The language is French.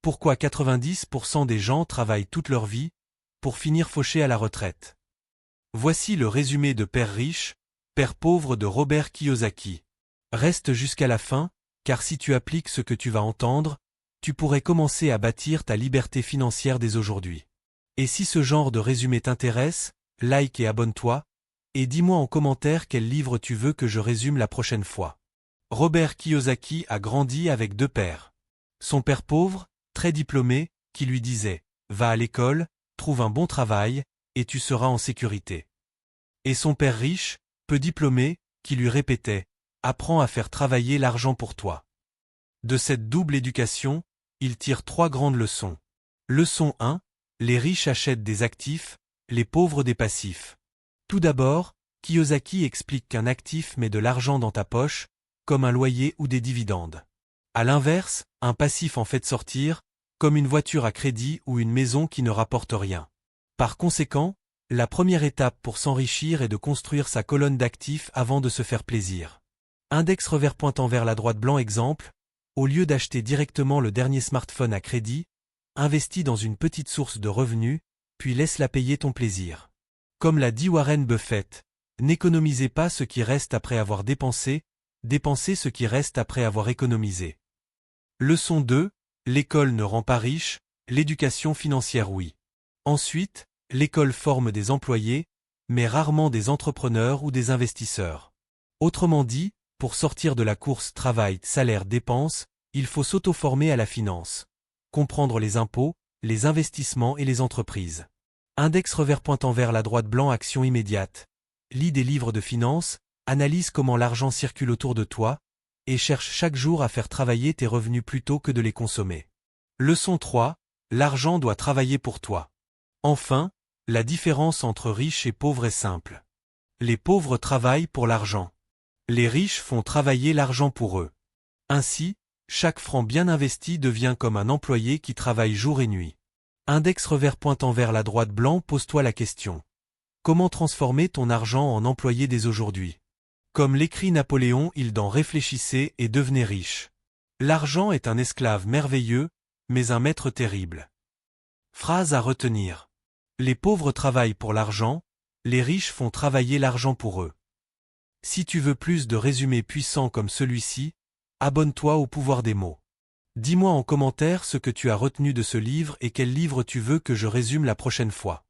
Pourquoi 90% des gens travaillent toute leur vie pour finir fauchés à la retraite? Voici le résumé de Père riche, Père pauvre de Robert Kiyosaki. Reste jusqu'à la fin, car si tu appliques ce que tu vas entendre, tu pourrais commencer à bâtir ta liberté financière dès aujourd'hui. Et si ce genre de résumé t'intéresse, like et abonne-toi, et dis-moi en commentaire quel livre tu veux que je résume la prochaine fois. Robert Kiyosaki a grandi avec deux pères. Son père pauvre, très diplômé, qui lui disait « Va à l'école, trouve un bon travail, et tu seras en sécurité ». Et son père riche, peu diplômé, qui lui répétait « Apprends à faire travailler l'argent pour toi ». De cette double éducation, il tire trois grandes leçons. Leçon 1, les riches achètent des actifs, les pauvres des passifs. Tout d'abord, Kiyosaki explique qu'un actif met de l'argent dans ta poche, comme un loyer ou des dividendes. À l'inverse, un passif en fait sortir, comme une voiture à crédit ou une maison qui ne rapporte rien. Par conséquent, la première étape pour s'enrichir est de construire sa colonne d'actifs avant de se faire plaisir. Index revers pointant vers la droite blanc exemple, au lieu d'acheter directement le dernier smartphone à crédit, investis dans une petite source de revenus, puis laisse-la payer ton plaisir. Comme l'a dit Warren Buffett, n'économisez pas ce qui reste après avoir dépensé, dépensez ce qui reste après avoir économisé. Leçon 2, l'école ne rend pas riche, l'éducation financière oui. Ensuite, l'école forme des employés, mais rarement des entrepreneurs ou des investisseurs. Autrement dit, pour sortir de la course travail, salaire, dépenses, il faut s'auto-former à la finance. Comprendre les impôts, les investissements et les entreprises. Index revers pointant vers la droite blanc action immédiate. Lis des livres de finance, analyse comment l'argent circule autour de toi, et cherche chaque jour à faire travailler tes revenus plutôt que de les consommer. Leçon 3, l'argent doit travailler pour toi. Enfin, la différence entre riches et pauvres est simple. Les pauvres travaillent pour l'argent. Les riches font travailler l'argent pour eux. Ainsi, chaque franc bien investi devient comme un employé qui travaille jour et nuit. Index revers pointant vers la droite blanc, pose-toi la question. Comment transformer ton argent en employé dès aujourd'hui? Comme l'écrit Napoléon Hill dans Réfléchissez et devenez riche. L'argent est un esclave merveilleux, mais un maître terrible. Phrase à retenir. Les pauvres travaillent pour l'argent, les riches font travailler l'argent pour eux. Si tu veux plus de résumés puissants comme celui-ci, abonne-toi au pouvoir des mots. Dis-moi en commentaire ce que tu as retenu de ce livre et quel livre tu veux que je résume la prochaine fois.